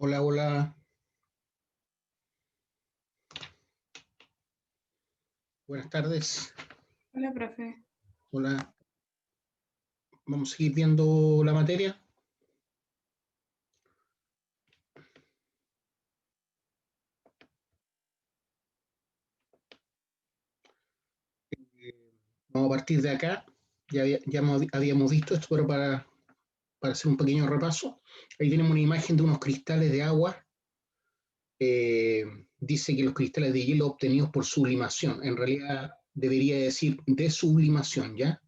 Hola, hola, buenas tardes. Hola, profe. Hola, vamos a seguir viendo la materia. Vamos a partir de acá. Habíamos visto esto, pero para hacer un pequeño repaso. Ahí tenemos una imagen de unos cristales de agua. Eh, Dice que los cristales de hielo obtenidos por sublimación. En realidad debería decir desublimación, ¿ya?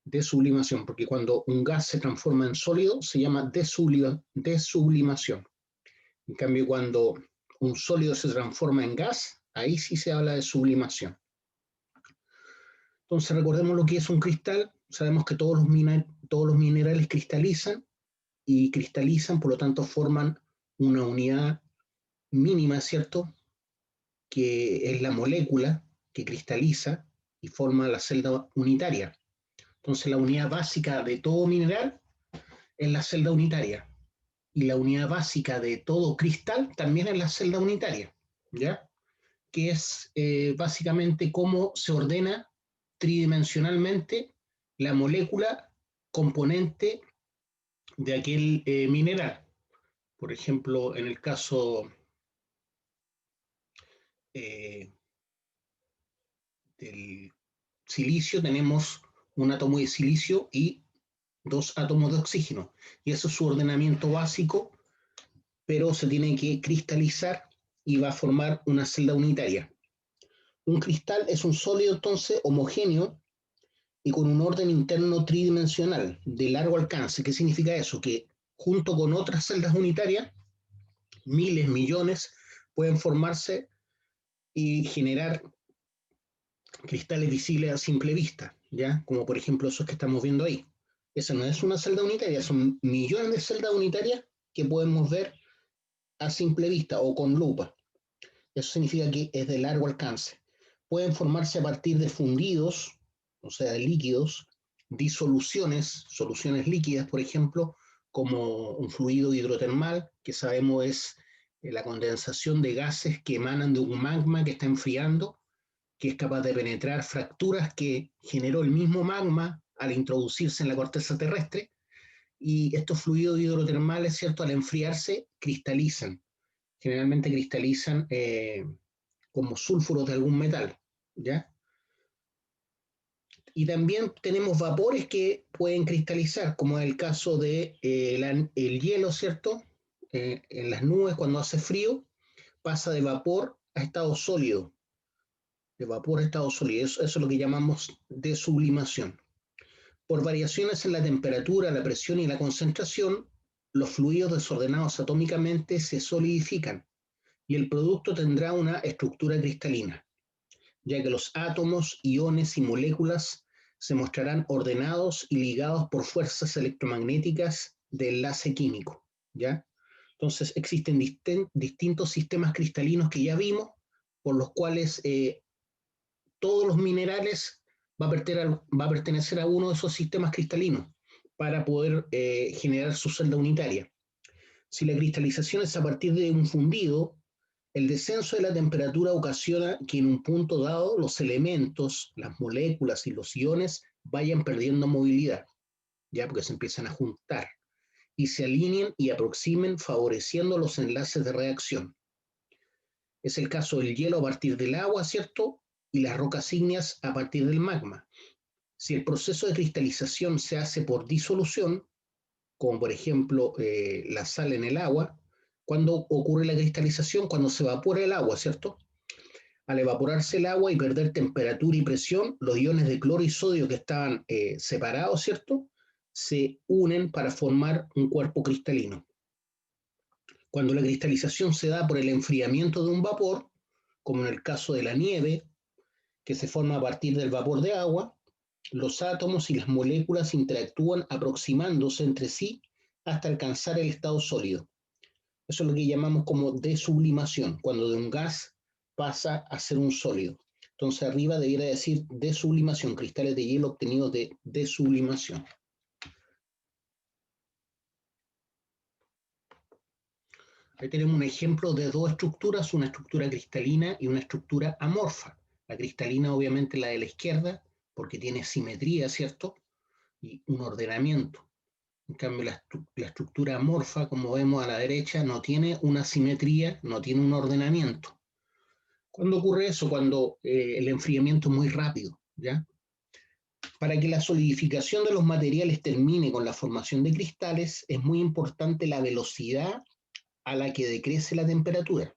Desublimación, porque cuando un gas se transforma en sólido se llama desublimación. En cambio, cuando un sólido se transforma en gas, ahí sí se habla de sublimación. Entonces, recordemos lo que es un cristal. Sabemos que todos los minerales cristalizan, por lo tanto, forman una unidad mínima, ¿cierto? Que es la molécula que cristaliza y forma la celda unitaria. Entonces, la unidad básica de todo mineral es la celda unitaria. Y la unidad básica de todo cristal también es la celda unitaria, ¿ya? Que es básicamente cómo se ordena tridimensionalmente la molécula componente de aquel mineral. Por ejemplo, en el caso eh, del silicio, tenemos un átomo de silicio y dos átomos de oxígeno. Y eso es su ordenamiento básico, pero se tiene que cristalizar y va a formar una celda unitaria. Un cristal es un sólido entonces homogéneo y con un orden interno tridimensional de largo alcance. ¿Qué significa eso? Que junto con otras celdas unitarias, miles, millones, pueden formarse y generar cristales visibles a simple vista, ¿ya? Como por ejemplo esos que estamos viendo ahí. Esa no es una celda unitaria, son millones de celdas unitarias que podemos ver a simple vista o con lupa. Eso significa que es de largo alcance. Pueden formarse a partir de fundidos, o sea, de líquidos, disoluciones, soluciones líquidas, por ejemplo, como un fluido hidrotermal, que sabemos es la condensación de gases que emanan de un magma que está enfriando, que es capaz de penetrar fracturas que generó el mismo magma al introducirse en la corteza terrestre, y estos fluidos hidrotermales, ¿cierto?, al enfriarse, cristalizan. Generalmente cristalizan como sulfuros de algún metal, ¿ya? Y también tenemos vapores que pueden cristalizar, como es el caso de el hielo, ¿cierto? En las nubes cuando hace frío, pasa de vapor a estado sólido, de vapor a estado sólido. Eso es lo que llamamos de sublimación. Por variaciones en la temperatura, la presión y la concentración, los fluidos desordenados atómicamente se solidifican y el producto tendrá una estructura cristalina, ya que los átomos, iones y moléculas se mostrarán ordenados y ligados por fuerzas electromagnéticas de enlace químico, ¿ya? Entonces existen distintos sistemas cristalinos que ya vimos, por los cuales todos los minerales va a pertenecer a uno de esos sistemas cristalinos para poder generar su celda unitaria. Si la cristalización es a partir de un fundido, el descenso de la temperatura ocasiona que en un punto dado los elementos, las moléculas y los iones vayan perdiendo movilidad, ya porque se empiezan a juntar y se alineen y aproximen favoreciendo los enlaces de reacción. Es el caso del hielo a partir del agua, ¿cierto? Y las rocas ígneas a partir del magma. Si el proceso de cristalización se hace por disolución, como por ejemplo la sal en el agua, cuando ocurre la cristalización, cuando se evapora el agua, ¿cierto? Al evaporarse el agua y perder temperatura y presión, los iones de cloro y sodio que estaban separados, ¿cierto? Se unen para formar un cuerpo cristalino. Cuando la cristalización se da por el enfriamiento de un vapor, como en el caso de la nieve, que se forma a partir del vapor de agua, los átomos y las moléculas interactúan aproximándose entre sí hasta alcanzar el estado sólido. Eso es lo que llamamos como desublimación, cuando de un gas pasa a ser un sólido. Entonces arriba debiera decir desublimación, cristales de hielo obtenidos de desublimación. Ahí tenemos un ejemplo de dos estructuras, una estructura cristalina y una estructura amorfa. La cristalina, obviamente, la de la izquierda, porque tiene simetría, ¿cierto? Y un ordenamiento. En cambio, la estructura amorfa, como vemos a la derecha, no tiene una simetría, no tiene un ordenamiento. ¿Cuándo ocurre eso? Cuando el enfriamiento es muy rápido, ¿ya? Para que la solidificación de los materiales termine con la formación de cristales, es muy importante la velocidad a la que decrece la temperatura.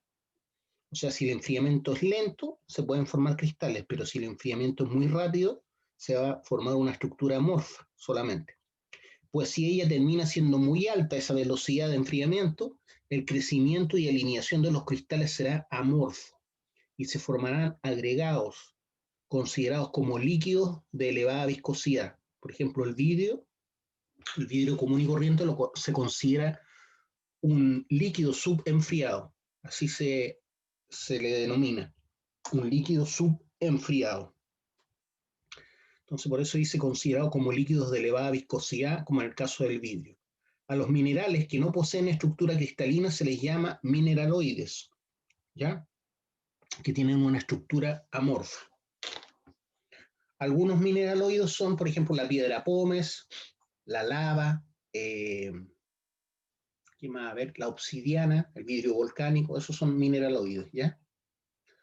O sea, si el enfriamiento es lento, se pueden formar cristales, pero si el enfriamiento es muy rápido, se va a formar una estructura amorfa solamente. Pues si ella termina siendo muy alta, esa velocidad de enfriamiento, el crecimiento y alineación de los cristales será amorfo y se formarán agregados considerados como líquidos de elevada viscosidad. Por ejemplo, el vidrio común y corriente se considera un líquido subenfriado, así se le denomina, un líquido subenfriado. Entonces, por eso dice considerado como líquidos de elevada viscosidad, como en el caso del vidrio. A los minerales que no poseen estructura cristalina se les llama mineraloides, ¿ya? Que tienen una estructura amorfa. Algunos mineraloides son, por ejemplo, la piedra pómez, la lava, ¿qué más? A ver, la obsidiana, el vidrio volcánico, esos son mineraloides, ¿ya?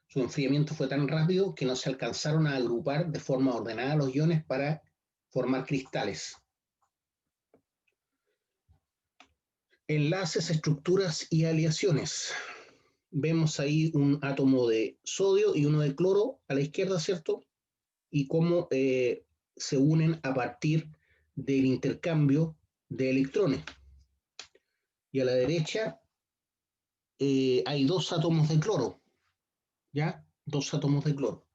Su enfriamiento fue tan rápido que no se alcanzaron a agrupar de forma ordenada los iones para formar cristales. Enlaces, estructuras y aleaciones. Vemos ahí un átomo de sodio y uno de cloro a la izquierda, ¿cierto? Y cómo se unen a partir del intercambio de electrones. Y a la derecha hay dos átomos de cloro, ¿ya? Dos átomos de cloro.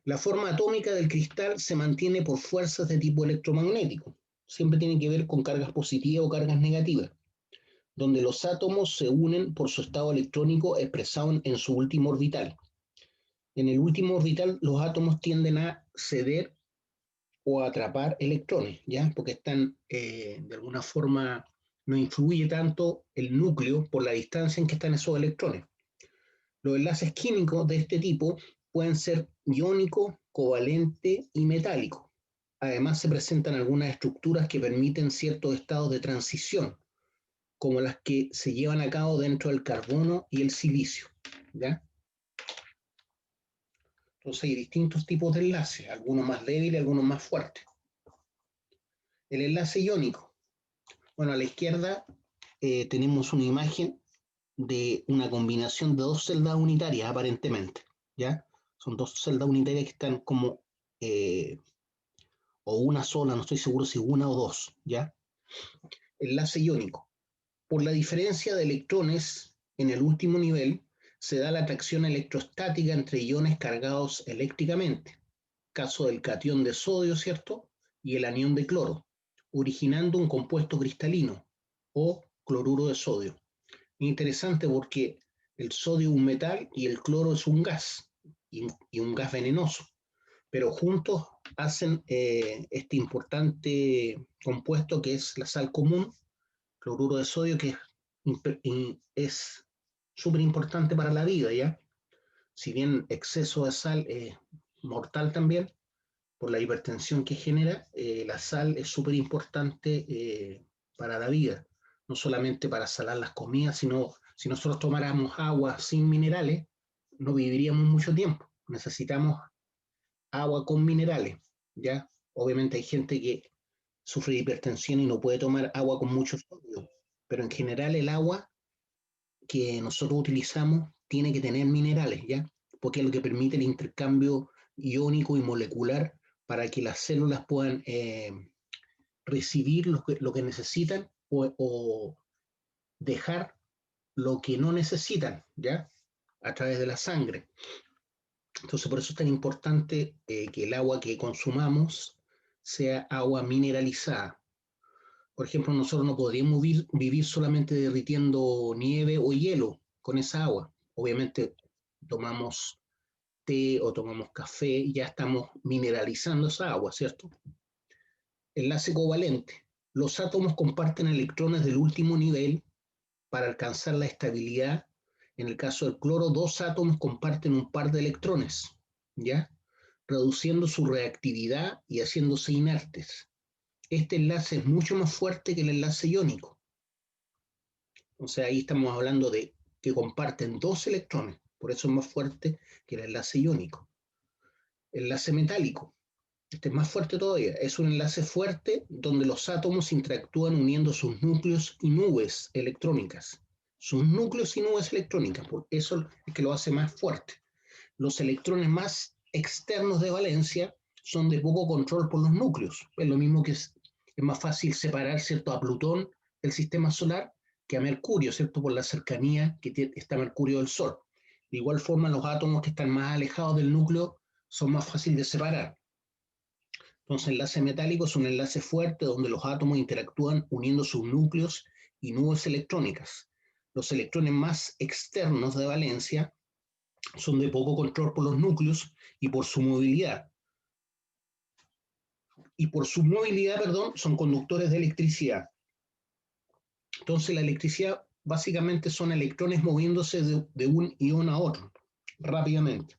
La forma atómica del cristal se mantiene por fuerzas de tipo electromagnético. Siempre tiene que ver con cargas positivas o cargas negativas, donde los átomos se unen por su estado electrónico expresado en su último orbital. En el último orbital, los átomos tienden a ceder o a atrapar electrones, ¿ya? Porque están, de alguna forma, no influye tanto el núcleo por la distancia en que están esos electrones. Los enlaces químicos de este tipo pueden ser iónico, covalente y metálico. Además, se presentan algunas estructuras que permiten ciertos estados de transición, como las que se llevan a cabo dentro del carbono y el silicio, ¿ya? Entonces hay distintos tipos de enlaces, algunos más débiles, algunos más fuertes. El enlace iónico. Bueno, a la izquierda tenemos una imagen de una combinación de dos celdas unitarias, aparentemente, ¿ya? Son dos celdas unitarias que están como, eh, o una sola, no estoy seguro si una o dos, ¿ya? Enlace iónico. Por la diferencia de electrones en el último nivel, se da la atracción electrostática entre iones cargados eléctricamente, caso del catión de sodio, ¿cierto? Y el anión de cloro, originando un compuesto cristalino o cloruro de sodio. Interesante porque el sodio es un metal y el cloro es un gas, y un gas venenoso, pero juntos hacen este importante compuesto que es la sal común, cloruro de sodio, que es súper importante para la vida, ¿ya? Si bien exceso de sal es mortal también, por la hipertensión que genera, la sal es súper importante para la vida, no solamente para salar las comidas, sino si nosotros tomáramos agua sin minerales, no viviríamos mucho tiempo. Necesitamos agua con minerales, ¿ya? Obviamente hay gente que sufre de hipertensión y no puede tomar agua con mucho sodio, pero en general el agua que nosotros utilizamos tiene que tener minerales, ¿ya? Porque es lo que permite el intercambio iónico y molecular para que las células puedan recibir lo que necesitan o dejar lo que no necesitan, ¿ya? A través de la sangre. Entonces, por eso es tan importante que el agua que consumamos sea agua mineralizada. Por ejemplo, nosotros no podríamos vivir solamente derritiendo nieve o hielo con esa agua. Obviamente tomamos té o tomamos café y ya estamos mineralizando esa agua, ¿cierto? Enlace covalente. Los átomos comparten electrones del último nivel para alcanzar la estabilidad. En el caso del cloro, dos átomos comparten un par de electrones, ¿ya? Reduciendo su reactividad y haciéndose inertes. Este enlace es mucho más fuerte que el enlace iónico. O sea, ahí estamos hablando de que comparten dos electrones, por eso es más fuerte que el enlace iónico. Enlace metálico, este es más fuerte todavía, es un enlace fuerte donde los átomos interactúan uniendo sus núcleos y nubes electrónicas. Sus núcleos y nubes electrónicas, por eso es que lo hace más fuerte. Los electrones más externos de valencia son de poco control por los núcleos. Es lo mismo que es más fácil separar, ¿cierto?, a Plutón del sistema solar que a Mercurio, ¿cierto?, por la cercanía que está Mercurio del Sol. De igual forma, los átomos que están más alejados del núcleo son más fáciles de separar. Entonces, el enlace metálico es un enlace fuerte donde los átomos interactúan uniendo sus núcleos y nubes electrónicas. Los electrones más externos de valencia son de poco control por los núcleos y por su movilidad. Y por su movilidad, perdón, son conductores de electricidad. Entonces, la electricidad básicamente son electrones moviéndose de un ion a otro rápidamente.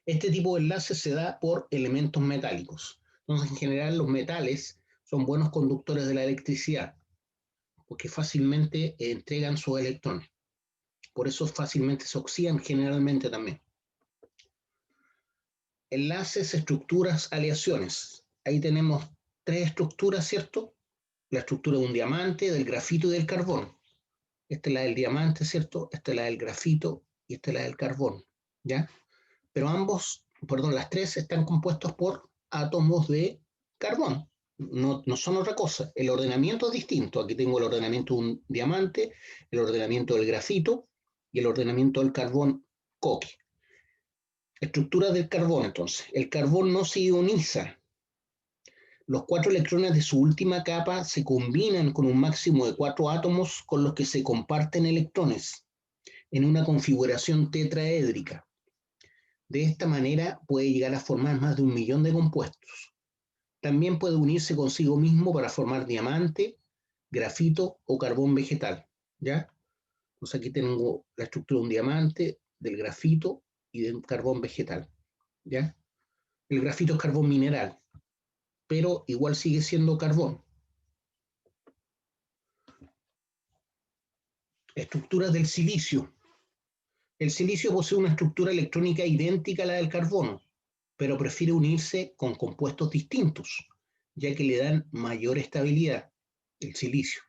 Este tipo de enlace se da por elementos metálicos. Entonces, en general, los metales son buenos conductores de la electricidad porque fácilmente entregan sus electrones. Por eso fácilmente se oxidan generalmente también. Enlaces, estructuras, aleaciones. Ahí tenemos tres estructuras, ¿cierto? La estructura de un diamante, del grafito y del carbón. Esta es la del diamante, ¿cierto? Esta es la del grafito y esta es la del carbón, ¿ya? Pero las tres están compuestos por átomos de carbón. No son otra cosa. El ordenamiento es distinto. Aquí tengo el ordenamiento de un diamante, el ordenamiento del grafito y el ordenamiento del carbón coque. Estructura del carbón, entonces. El carbón no se ioniza. Los 4 electrones de su última capa se combinan con un máximo de 4 átomos con los que se comparten electrones en una configuración tetraédrica. De esta manera puede llegar a formar más de 1.000.000 de compuestos. También puede unirse consigo mismo para formar diamante, grafito o carbón vegetal, ¿ya? Pues aquí tengo la estructura de un diamante, del grafito y de un carbón vegetal, ¿ya? El grafito es carbón mineral, pero igual sigue siendo carbón. Estructuras del silicio. El silicio posee una estructura electrónica idéntica a la del carbono, pero prefiere unirse con compuestos distintos, ya que le dan mayor estabilidad, el silicio.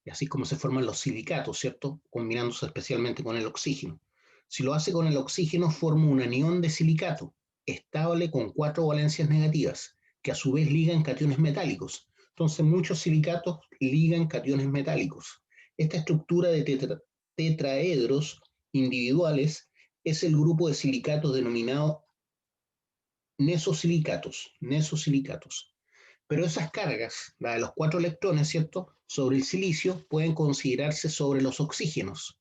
Y así es como se forman los silicatos, ¿cierto? Combinándose especialmente con el oxígeno. Si lo hace con el oxígeno, forma un anión de silicato, estable con 4 valencias negativas, que a su vez ligan cationes metálicos. Entonces, muchos silicatos ligan cationes metálicos. Esta estructura de tetraedros individuales es el grupo de silicatos denominado nesosilicatos. Pero esas cargas, la de los 4 electrones, ¿cierto?, sobre el silicio, pueden considerarse sobre los oxígenos.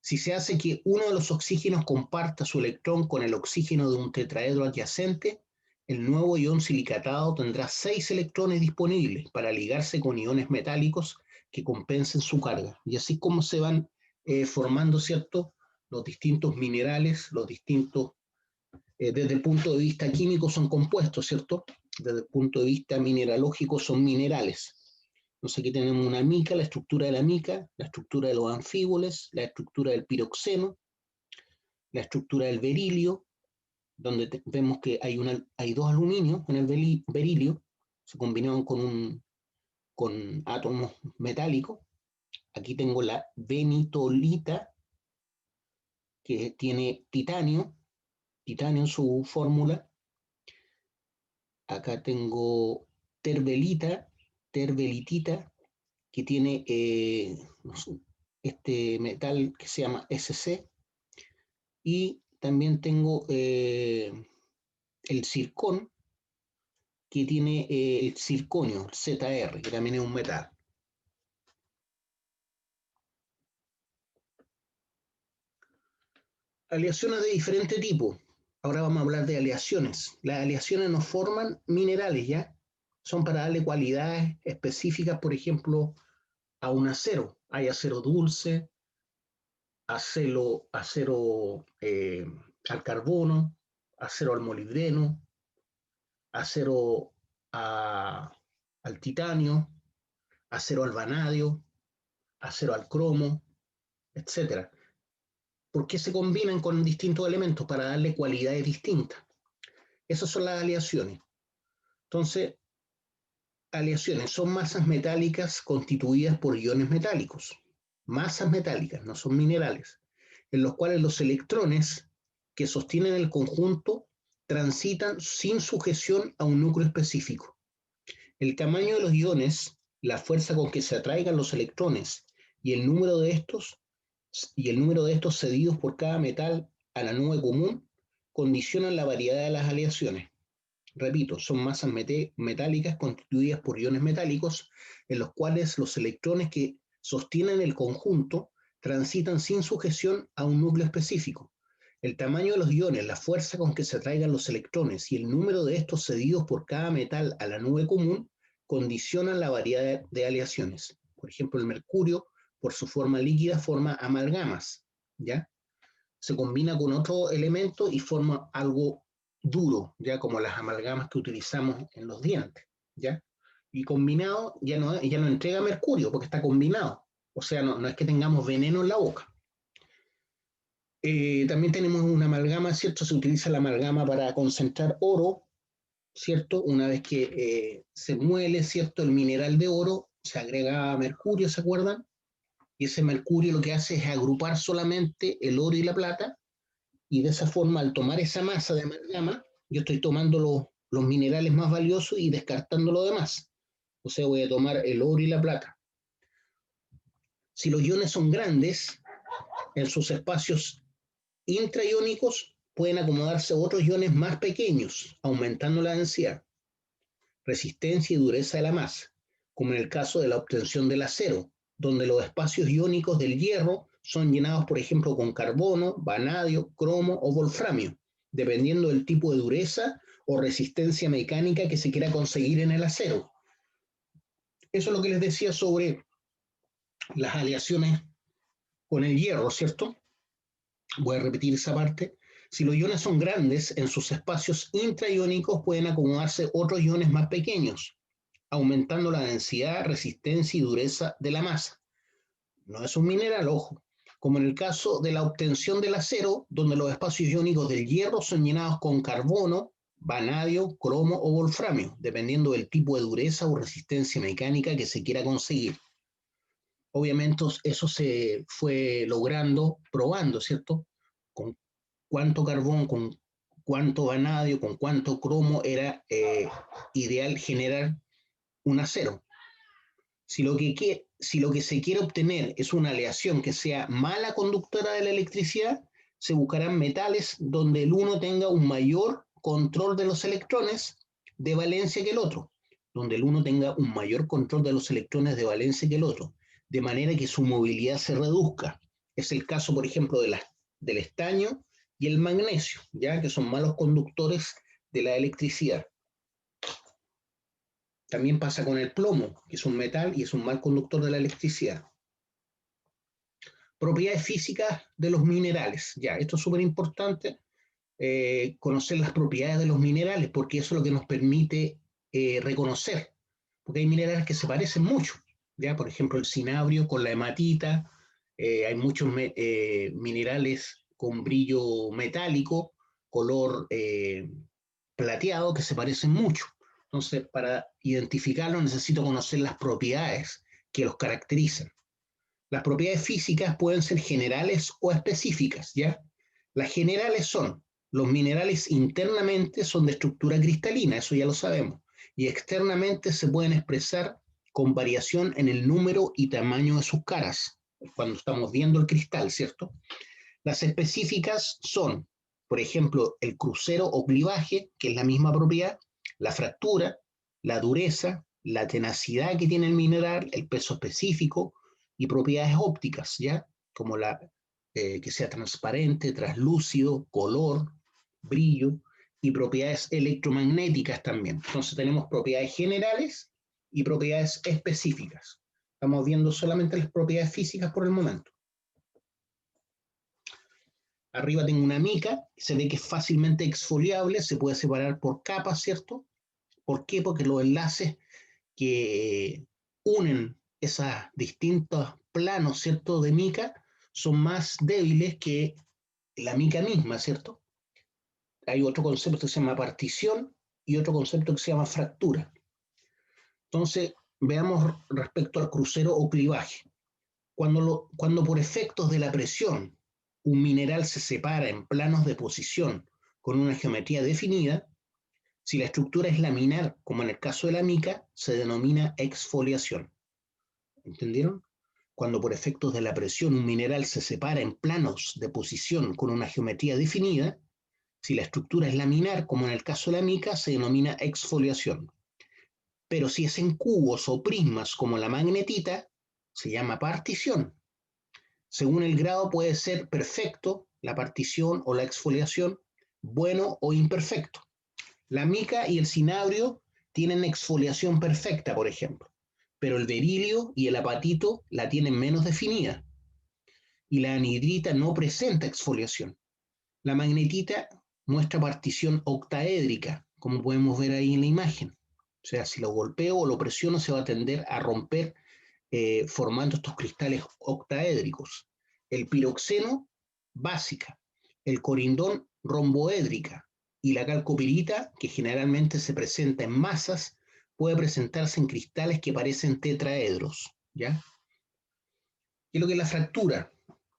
Si se hace que uno de los oxígenos comparta su electrón con el oxígeno de un tetraedro adyacente, el nuevo ion silicatado tendrá 6 electrones disponibles para ligarse con iones metálicos que compensen su carga. Y así como se van formando, ¿cierto?, los distintos minerales, los distintos, desde el punto de vista químico son compuestos, ¿cierto? Desde el punto de vista mineralógico son minerales. Entonces aquí tenemos una mica, la estructura de la mica, la estructura de los anfíboles, la estructura del piroxeno, la estructura del berilio, donde vemos que hay 2 aluminios en el berilio, se combinaron con átomos metálicos. Aquí tengo la benitolita, que tiene titanio en su fórmula. Acá tengo terbelitita, que tiene este metal que se llama SC, y también tengo el zircón, que tiene el zirconio, ZR, que también es un metal. Aleaciones de diferente tipo. Ahora vamos a hablar de aleaciones. Las aleaciones no forman minerales, ¿ya? Son para darle cualidades específicas, por ejemplo, a un acero. Hay acero dulce, acero al carbono, acero al molibdeno, acero al titanio, acero al vanadio, acero al cromo, etcétera. ¿Por qué se combinan con distintos elementos? Para darle cualidades distintas. Esas son las aleaciones. Entonces, aleaciones son masas metálicas constituidas por iones metálicos. Masas metálicas, no son minerales, en los cuales los electrones que sostienen el conjunto transitan sin sujeción a un núcleo específico. El tamaño de los iones, la fuerza con que se atraigan los electrones y el número de estos cedidos por cada metal a la nube común condicionan la variedad de las aleaciones. Repito, son masas metálicas constituidas por iones metálicos en los cuales los electrones que sostienen el conjunto transitan sin sujeción a un núcleo específico. El tamaño de los iones, la fuerza con que se atraigan los electrones y el número de estos cedidos por cada metal a la nube común condicionan la variedad de aleaciones. Por ejemplo, el mercurio, por su forma líquida, forma amalgamas, ¿ya? Se combina con otro elemento y forma algo duro, ya como las amalgamas que utilizamos en los dientes, ¿ya? Y combinado ya no entrega mercurio porque está combinado. O sea, no es que tengamos veneno en la boca. También tenemos una amalgama, ¿cierto? Se utiliza la amalgama para concentrar oro, ¿cierto? Una vez que se muele, ¿cierto? El mineral de oro, se agrega mercurio, ¿se acuerdan? Y ese mercurio lo que hace es agrupar solamente el oro y la plata, y de esa forma, al tomar esa masa de amalgama, yo estoy tomando los minerales más valiosos y descartando lo demás. O sea, voy a tomar el oro y la plata. Si los iones son grandes, en sus espacios intraiónicos pueden acomodarse otros iones más pequeños, aumentando la densidad, resistencia y dureza de la masa, como en el caso de la obtención del acero, donde los espacios iónicos del hierro son llenados, por ejemplo, con carbono, vanadio, cromo o wolframio, dependiendo del tipo de dureza o resistencia mecánica que se quiera conseguir en el acero. Eso es lo que les decía sobre las aleaciones con el hierro, ¿cierto? Voy a repetir esa parte. Si los iones son grandes, en sus espacios intraiónicos pueden acomodarse otros iones más pequeños, aumentando la densidad, resistencia y dureza de la masa. No es un mineral, ojo, como en el caso de la obtención del acero, donde los espacios iónicos del hierro son llenados con carbono, vanadio, cromo o wolframio, dependiendo del tipo de dureza o resistencia mecánica que se quiera conseguir. Obviamente eso se fue logrando probando, ¿cierto? Con cuánto carbón, con cuánto vanadio, con cuánto cromo era ideal generar un acero. Si lo que se quiere obtener es una aleación que sea mala conductora de la electricidad, se buscarán metales donde el uno tenga un mayor control de los electrones de valencia que el otro, donde el uno tenga un mayor control de los electrones de valencia que el otro, de manera que su movilidad se reduzca. Es el caso, por ejemplo, del estaño y el magnesio, ya que son malos conductores de la electricidad. También pasa con el plomo, que es un metal y es un mal conductor de la electricidad. Propiedades físicas de los minerales. Ya, esto es súper importante, conocer las propiedades de los minerales, porque eso es lo que nos permite reconocer. Porque hay minerales que se parecen mucho. Ya, por ejemplo, el cinabrio con la hematita. Hay muchos minerales con brillo metálico, color plateado, que se parecen mucho. Entonces, para identificarlo necesito conocer las propiedades que los caracterizan. Las propiedades físicas pueden ser generales o específicas, ¿ya? Las generales son, los minerales internamente son de estructura cristalina, eso ya lo sabemos, y externamente se pueden expresar con variación en el número y tamaño de sus caras, cuando estamos viendo el cristal, ¿cierto? Las específicas son, por ejemplo, el crucero o clivaje, que es la misma propiedad, la fractura, la dureza, la tenacidad que tiene el mineral, el peso específico y propiedades ópticas, ¿ya? Como que sea transparente, translúcido, color, brillo y propiedades electromagnéticas también. Entonces tenemos propiedades generales y propiedades específicas. Estamos viendo solamente las propiedades físicas por el momento. Arriba tengo una mica, se ve que es fácilmente exfoliable, se puede separar por capas, ¿cierto? ¿Por qué? Porque los enlaces que unen esos distintos planos, ¿cierto?, de mica, son más débiles que la mica misma, ¿cierto? Hay otro concepto que se llama partición y otro concepto que se llama fractura. Entonces, veamos respecto al crucero o clivaje. Cuando por efectos de la presión un mineral se separa en planos de posición con una geometría definida, si la estructura es laminar, como en el caso de la mica, se denomina exfoliación. ¿Entendieron? Cuando por efectos de la presión un mineral se separa en planos de posición con una geometría definida, si la estructura es laminar, como en el caso de la mica, se denomina exfoliación. Pero si es en cubos o prismas, como la magnetita, se llama partición. Según el grado puede ser perfecto, la partición o la exfoliación, bueno o imperfecto. La mica y el cinabrio tienen exfoliación perfecta, por ejemplo, pero el berilio y el apatito la tienen menos definida y la anhidrita no presenta exfoliación. La magnetita muestra partición octaédrica, como podemos ver ahí en la imagen. O sea, si lo golpeo o lo presiono se va a tender a romper formando estos cristales octaédricos. El piroxeno, básica. El corindón, romboédrica. Y la calcopirita, que generalmente se presenta en masas, puede presentarse en cristales que parecen tetraedros. ¿Ya? ¿Qué es lo que es la fractura?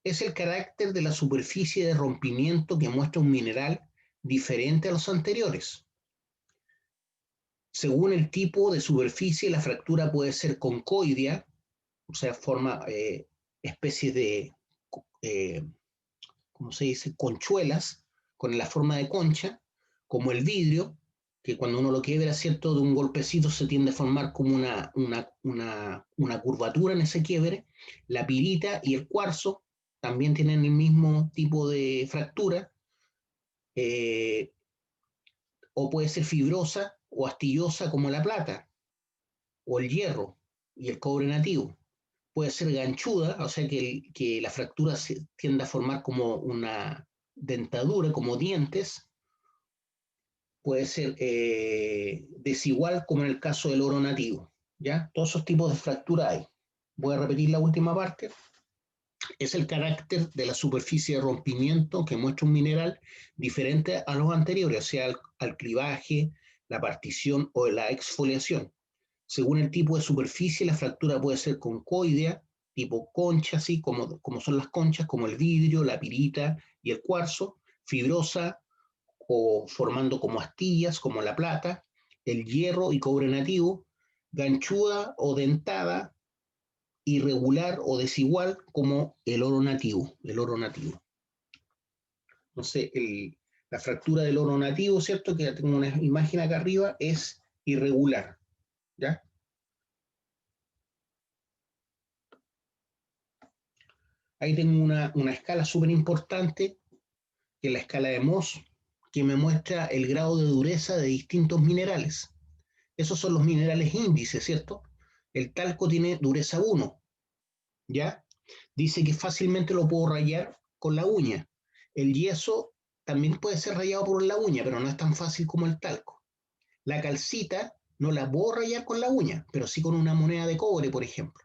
Es el carácter de la superficie de rompimiento que muestra un mineral diferente a los anteriores. Según el tipo de superficie, la fractura puede ser concoidea, o sea, forma especies de, eh, ¿cómo se dice?, conchuelas con la forma de concha, como el vidrio, que cuando uno lo quiebra, ¿cierto?, de un golpecito se tiende a formar como una curvatura en ese quiebre. La pirita y el cuarzo también tienen el mismo tipo de fractura, eh, o puede ser fibrosa o astillosa como la plata, o el hierro y el cobre nativo. Puede ser ganchuda, o sea que la fractura se tiende a formar como una dentadura, como dientes. Puede ser desigual, como en el caso del oro nativo. ¿Ya? Todos esos tipos de fractura hay. Voy a repetir la última parte. Es el carácter de la superficie de rompimiento que muestra un mineral diferente a los anteriores, o sea, al clivaje, la partición o la exfoliación. Según el tipo de superficie, la fractura puede ser concoidea, tipo concha, así como son las conchas, como el vidrio, la pirita y el cuarzo, fibrosa o formando como astillas, como la plata, el hierro y cobre nativo, ganchuda o dentada, irregular o desigual, como el oro nativo, el oro nativo. Entonces, la fractura del oro nativo, ¿cierto? Que ya tengo una imagen acá arriba, es irregular, ¿ya? Ahí tengo una escala súper importante, que es la escala de Mohs, que me muestra el grado de dureza de distintos minerales. Esos son los minerales índices, ¿cierto? El talco tiene dureza 1, ¿ya? Dice que fácilmente lo puedo rayar con la uña. El yeso también puede ser rayado por la uña, pero no es tan fácil como el talco. La calcita no la puedo rayar con la uña, pero sí con una moneda de cobre, por ejemplo.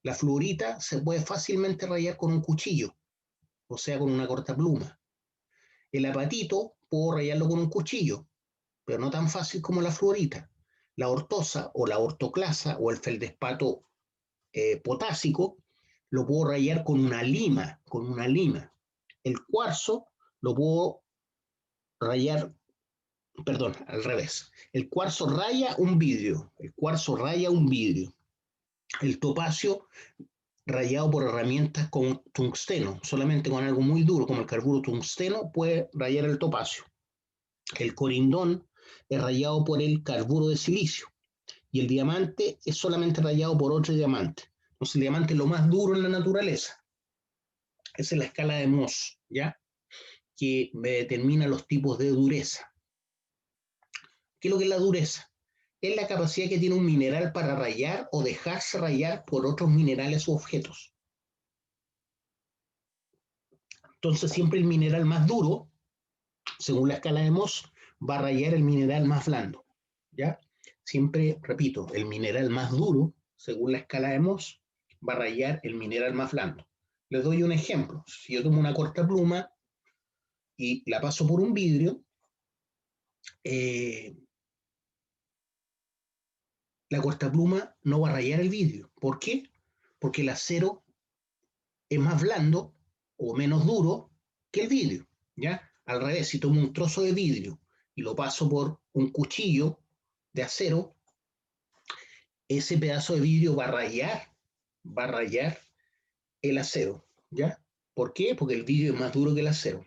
La fluorita se puede fácilmente rayar con un cuchillo, o sea, con una cortapluma. El apatito puedo rayarlo con un cuchillo, pero no tan fácil como la fluorita. La ortosa o la ortoclasa o el feldespato potásico lo puedo rayar con una lima, con una lima. El cuarzo lo puedo rayar, perdón, al revés. El cuarzo raya un vidrio, el cuarzo raya un vidrio. El topacio rayado por herramientas con tungsteno, solamente con algo muy duro como el carburo tungsteno puede rayar el topacio. El corindón es rayado por el carburo de silicio y el diamante es solamente rayado por otro diamante. Entonces el diamante es lo más duro en la naturaleza. Esa es la escala de Mohs, ¿ya? Que me determina los tipos de dureza. ¿Qué es lo que es la dureza? es la capacidad que tiene un mineral para rayar o dejarse rayar por otros minerales u objetos. Entonces, siempre el mineral más duro, según la escala de Mohs, va a rayar el mineral más blando. ¿Ya? Siempre, repito, el mineral más duro, según la escala de Mohs, va a rayar el mineral más blando. Les doy un ejemplo. Si yo tomo una cortapluma y la paso por un vidrio, eh, la cortapluma no va a rayar el vidrio. ¿Por qué? Porque el acero es más blando o menos duro que el vidrio. ¿Ya? Al revés, si tomo un trozo de vidrio y lo paso por un cuchillo de acero, ese pedazo de vidrio va a rayar el acero. ¿Ya? ¿Por qué? Porque el vidrio es más duro que el acero.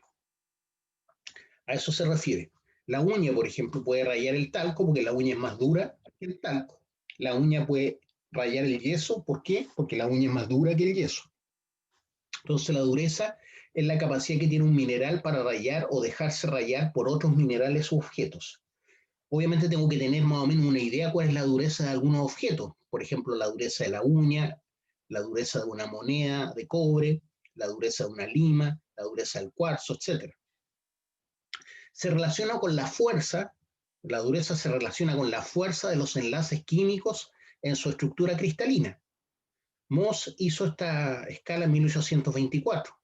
A eso se refiere. La uña, por ejemplo, puede rayar el talco porque la uña es más dura que el talco. La uña puede rayar el yeso, ¿por qué? Porque la uña es más dura que el yeso. Entonces la dureza es la capacidad que tiene un mineral para rayar o dejarse rayar por otros minerales u objetos. Obviamente tengo que tener más o menos una idea cuál es la dureza de algunos objetos. Por ejemplo, la dureza de la uña, la dureza de una moneda de cobre, la dureza de una lima, la dureza del cuarzo, etc. Se relaciona con la fuerza, la dureza se relaciona con la fuerza de los enlaces químicos en su estructura cristalina. Mohs hizo esta escala en 1824.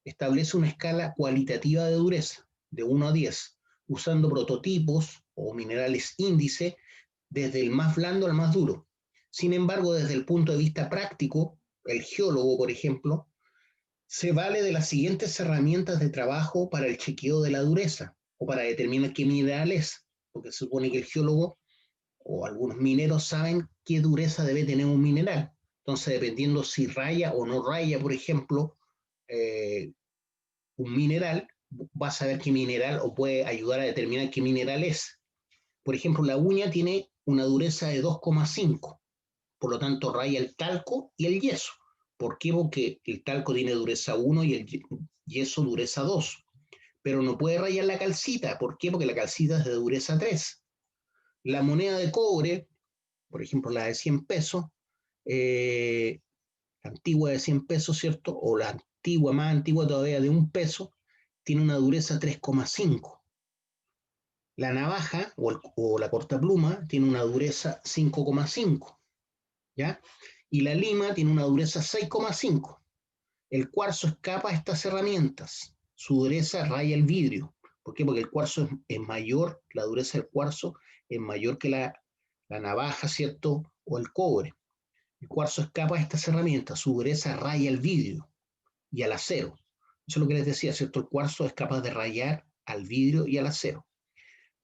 Establece una escala cualitativa de dureza, de 1 a 10, usando prototipos o minerales índice desde el más blando al más duro. Sin embargo, desde el punto de vista práctico, el geólogo, por ejemplo, se vale de las siguientes herramientas de trabajo para el chequeo de la dureza o para determinar qué mineral es, porque se supone que el geólogo o algunos mineros saben qué dureza debe tener un mineral. Entonces, dependiendo si raya o no raya, por ejemplo, eh, un mineral, va a saber qué mineral o puede ayudar a determinar qué mineral es. Por ejemplo, la uña tiene una dureza de 2,5, por lo tanto raya el talco y el yeso. ¿Por qué? Porque el talco tiene dureza 1 y el yeso dureza 2. Pero no puede rayar la calcita. ¿Por qué? Porque la calcita es de dureza 3. La moneda de cobre, por ejemplo la de 100 pesos, eh, antigua de 100 pesos, ¿cierto? O la antigua, más antigua todavía de 1 peso, tiene una dureza 3,5. La navaja o la cortapluma tiene una dureza 5,5. ¿Ya? Y la lima tiene una dureza 6,5. El cuarzo escapa a estas herramientas. Su dureza raya el vidrio. ¿Por qué? Porque el cuarzo es mayor, la dureza del cuarzo es mayor que la navaja, ¿cierto? O el cobre. El cuarzo escapa a estas herramientas. Su dureza raya el vidrio y al acero. Eso es lo que les decía, ¿cierto? El cuarzo es capaz de rayar al vidrio y al acero.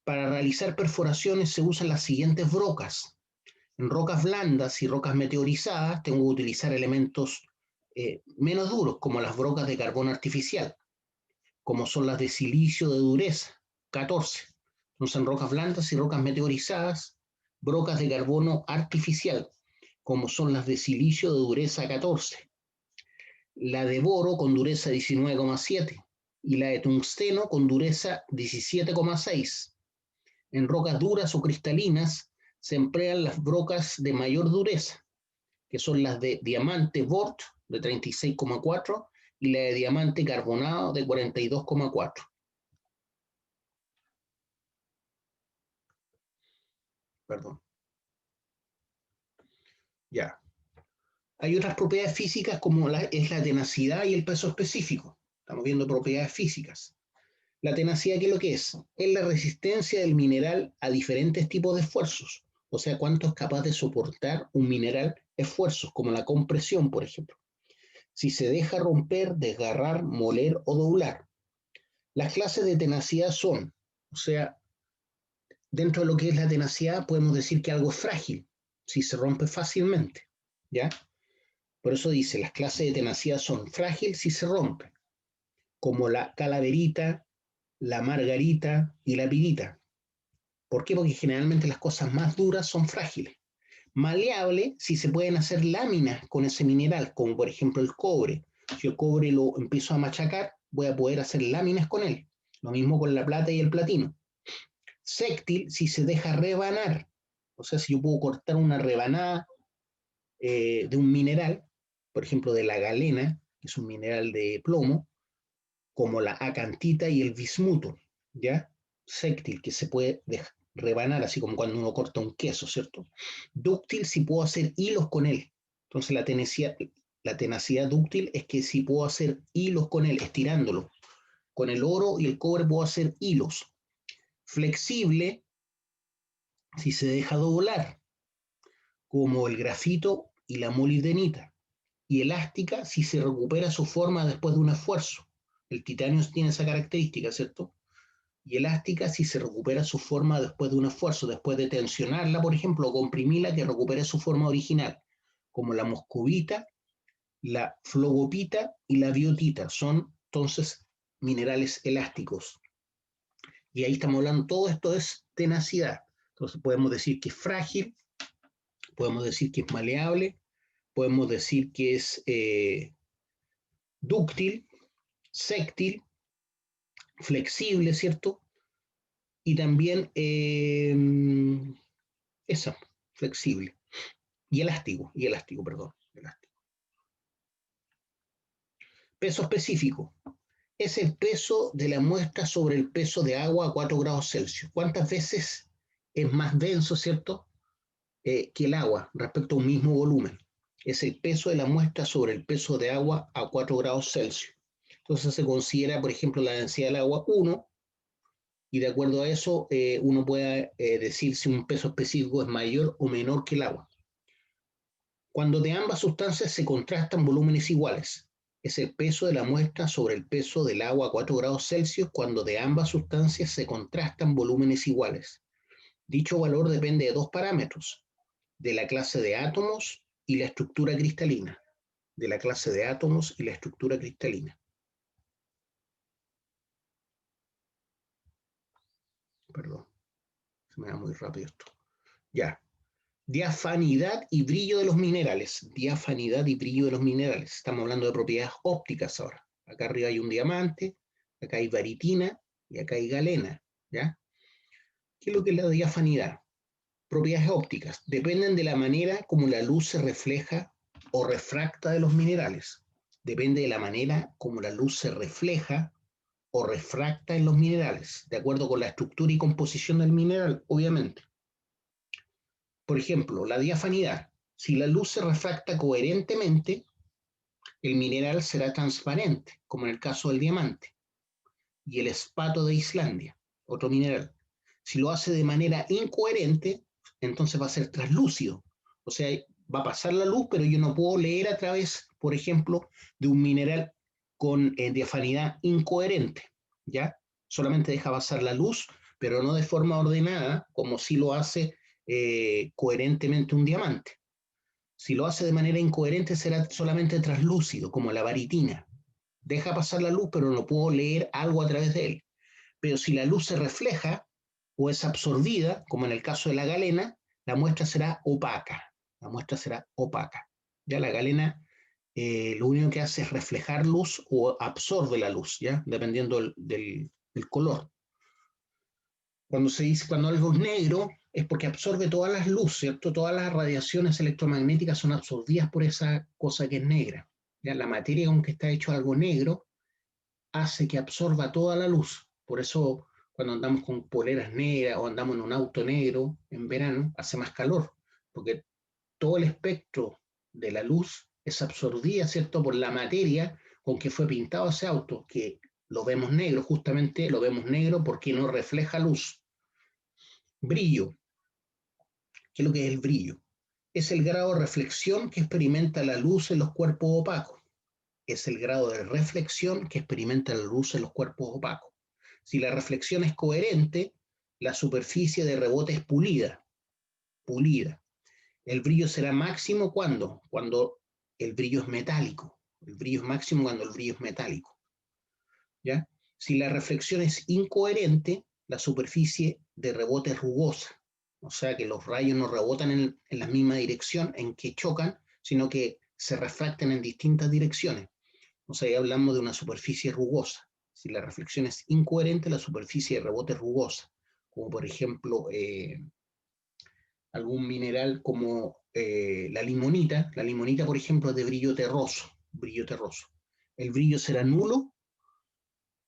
Para realizar perforaciones se usan las siguientes brocas. En rocas blandas y rocas meteorizadas tengo que utilizar elementos menos duros, como las brocas de carbón artificial, como son las de silicio de dureza, 14. Entonces, en rocas blandas y rocas meteorizadas, brocas de carbono artificial, como son las de silicio de dureza 14. La de boro con dureza 19,7 y la de tungsteno con dureza 17,6. En rocas duras o cristalinas se emplean las brocas de mayor dureza, que son las de diamante Bort de 36,4 y la de diamante carbonado de 42,4. Perdón. Ya. Hay otras propiedades físicas como es la tenacidad y el peso específico. Estamos viendo propiedades físicas. La tenacidad, ¿qué es lo que es? Es la resistencia del mineral a diferentes tipos de esfuerzos. O sea, cuánto es capaz de soportar un mineral esfuerzos, como la compresión, por ejemplo. Si se deja romper, desgarrar, moler o doblar. Las clases de tenacidad son, o sea, dentro de lo que es la tenacidad podemos decir que algo es frágil, si se rompe fácilmente, ¿ya? Por eso dice, las clases de tenacidad son frágil si se rompe, como la calaverita, la margarita y la pirita. ¿Por qué? Porque generalmente las cosas más duras son frágiles. Maleable si se pueden hacer láminas con ese mineral, como por ejemplo el cobre. Si el cobre lo empiezo a machacar, voy a poder hacer láminas con él. Lo mismo con la plata y el platino. Séptil si se deja rebanar. O sea, si yo puedo cortar una rebanada de un mineral, por ejemplo, de la galena, que es un mineral de plomo, como la acantita y el bismuto, ¿ya? Séptil, que se puede rebanar, así como cuando uno corta un queso, ¿cierto? Dúctil, si puedo hacer hilos con él. Entonces, la tenacidad dúctil es que si puedo hacer hilos con él, estirándolo. Con el oro y el cobre puedo hacer hilos. Flexible, si se deja doblar, como el grafito y la molibdenita. Y elástica, si se recupera su forma después de un esfuerzo. El titanio tiene esa característica, ¿cierto? Y elástica si se recupera su forma después de un esfuerzo, después de tensionarla, por ejemplo, o comprimirla, que recupere su forma original, como la moscovita, la flogopita y la biotita. Son entonces minerales elásticos. Y ahí estamos hablando, todo esto es tenacidad. Entonces podemos decir que es frágil, podemos decir que es maleable, podemos decir que es dúctil, sextil, flexible, ¿cierto? Y también eso, flexible. Y elástico, perdón. Elástico. Peso específico. Es el peso de la muestra sobre el peso de agua a 4 grados Celsius. ¿Cuántas veces es más denso, ¿cierto? Que el agua respecto a un mismo volumen. Es el peso de la muestra sobre el peso de agua a 4 grados Celsius. Entonces se considera, por ejemplo, la densidad del agua 1, y de acuerdo a eso uno puede decir si un peso específico es mayor o menor que el agua. Cuando de ambas sustancias se contrastan volúmenes iguales, es el peso de la muestra sobre el peso del agua a 4 grados Celsius cuando de ambas sustancias se contrastan volúmenes iguales. Dicho valor depende de dos parámetros, de la clase de átomos y la estructura cristalina. De la clase de átomos y la estructura cristalina. Perdón, se me va muy rápido esto. Ya. Diafanidad y brillo de los minerales. Diafanidad y brillo de los minerales. Estamos hablando de propiedades ópticas ahora. Acá arriba hay un diamante, acá hay baritina y acá hay galena. ¿Ya? ¿Qué es lo que es la diafanidad? Propiedades ópticas. Dependen de la manera como la luz se refleja o refracta de los minerales. Depende de la manera como la luz se refleja o refracta en los minerales, de acuerdo con la estructura y composición del mineral, obviamente. Por ejemplo, la diafanidad. Si la luz se refracta coherentemente, el mineral será transparente, como en el caso del diamante, y el espato de Islandia, otro mineral. Si lo hace de manera incoherente, entonces va a ser translúcido. O sea, va a pasar la luz, pero yo no puedo leer a través, por ejemplo, de un mineral con diafanidad incoherente, ¿ya? Solamente deja pasar la luz, pero no de forma ordenada, como si lo hace coherentemente un diamante. Si lo hace de manera incoherente, será solamente translúcido, como la baritina. Deja pasar la luz, pero no puedo leer algo a través de él. Pero si la luz se refleja o es absorbida, como en el caso de la galena, la muestra será opaca. La muestra será opaca. Ya la galena lo único que hace es reflejar luz o absorbe la luz, ¿ya? Dependiendo del color. Cuando se dice, cuando algo es negro, es porque absorbe todas las luces, ¿cierto? Todas las radiaciones electromagnéticas son absorbidas por esa cosa que es negra. ¿Ya? La materia con que está hecho algo negro hace que absorba toda la luz. Por eso cuando andamos con poleras negras o andamos en un auto negro en verano, hace más calor, porque todo el espectro de la luz es absorbida, ¿cierto?, por la materia con que fue pintado ese auto, que lo vemos negro, justamente lo vemos negro porque no refleja luz. Brillo. ¿Qué es lo que es el brillo? Es el grado de reflexión que experimenta la luz en los cuerpos opacos. Es el grado de reflexión que experimenta la luz en los cuerpos opacos. Si la reflexión es coherente, la superficie de rebote es pulida. Pulida. El brillo será máximo cuando el brillo es metálico. El brillo es máximo cuando el brillo es metálico. ¿Ya? Si la reflexión es incoherente, la superficie de rebote es rugosa. O sea que los rayos no rebotan en la misma dirección en que chocan, sino que se refractan en distintas direcciones. O sea, ya hablamos de una superficie rugosa. Si la reflexión es incoherente, la superficie de rebote es rugosa. Como por ejemplo, algún mineral como la limonita. La limonita, por ejemplo, es de brillo terroso, brillo terroso. El brillo será nulo,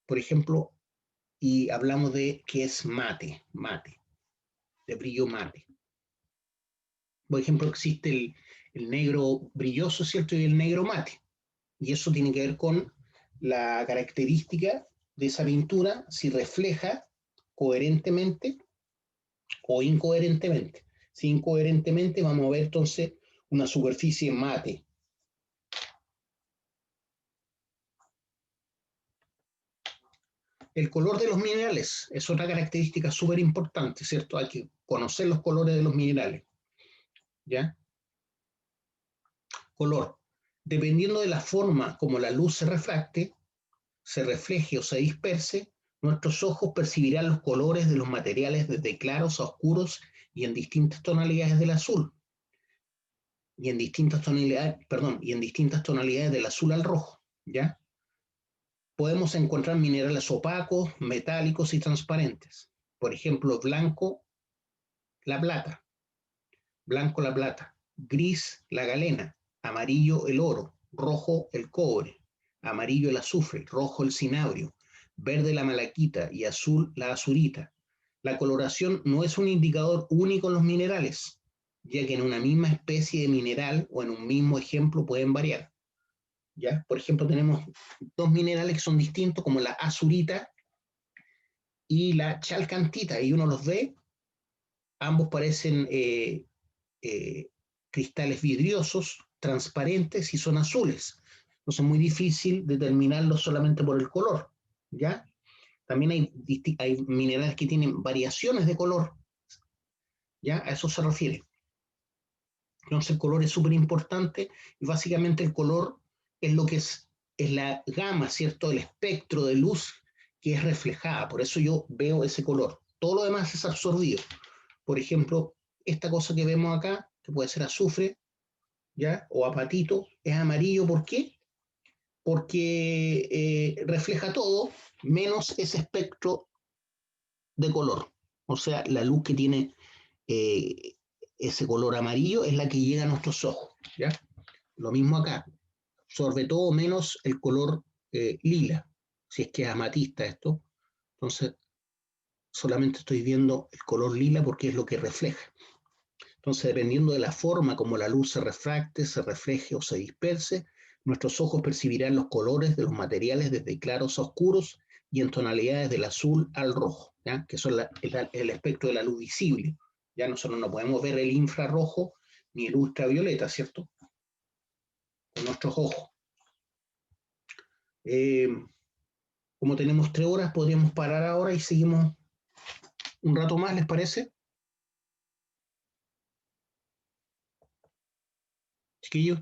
por ejemplo, y hablamos de que es mate, de brillo mate. Por ejemplo, existe el negro brilloso, ¿cierto? Y el negro mate. Y eso tiene que ver con la característica de esa pintura, si refleja coherentemente o incoherentemente. Si incoherentemente, vamos a ver entonces una superficie mate. El color de los minerales es otra característica súper importante, ¿cierto? Hay que conocer los colores de los minerales, ¿ya? Color. Dependiendo de la forma como la luz se refracte, se refleje o se disperse, nuestros ojos percibirán los colores de los materiales desde claros a oscuros y en distintas tonalidades del azul, y en distintas tonalidades del azul al rojo, ¿ya? Podemos encontrar minerales opacos, metálicos y transparentes. Por ejemplo, blanco, la plata, gris, la galena, amarillo, el oro, rojo, el cobre, amarillo, el azufre, rojo, el cinabrio, verde, la malaquita y azul, la azurita. La coloración no es un indicador único en los minerales, ya que en una misma especie de mineral o en un mismo ejemplo pueden variar. ¿Ya? Por ejemplo, tenemos dos minerales que son distintos, como la azurita y la chalcantita, y uno los ve, ambos parecen eh, cristales vidriosos, transparentes y son azules. Entonces es muy difícil determinarlos solamente por el color, ¿ya? También hay minerales que tienen variaciones de color, ¿ya? A eso se refiere. Entonces el color es súper importante y básicamente el color es lo que es la gama, ¿cierto? El espectro de luz que es reflejada. Por eso yo veo ese color. Todo lo demás es absorbido. Por ejemplo, esta cosa que vemos acá, que puede ser azufre, ¿ya? O apatito, es amarillo. ¿Por qué? Porque refleja todo menos ese espectro de color. O sea, la luz que tiene eh, ese color amarillo es la que llega a nuestros ojos, ¿ya? Lo mismo acá, absorbe todo menos el color lila, si es que es amatista esto. Entonces, solamente estoy viendo el color lila porque es lo que refleja. Entonces, dependiendo de la forma como la luz se refracte, se refleje o se disperse, nuestros ojos percibirán los colores de los materiales desde claros a oscuros y en tonalidades del azul al rojo, ¿ya? Que son el espectro de la luz visible. Ya nosotros no podemos ver el infrarrojo ni el ultravioleta, ¿cierto? Con nuestros ojos. Eh, como tenemos 3 horas, podríamos parar ahora y seguimos un rato más, ¿les parece? Chiquillos.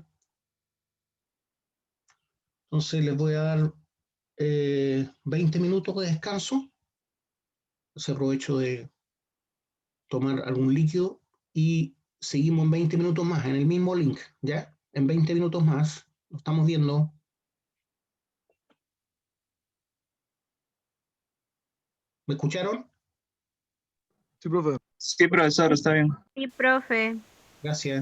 Entonces les voy a dar 20 minutos de descanso. Entonces aprovecho de tomar algún líquido y seguimos en 20 minutos más en el mismo link, ¿ya? En 20 minutos más. Lo estamos viendo. ¿Me escucharon? Sí, profe. Sí, profesor, está bien. Sí, profe. Gracias.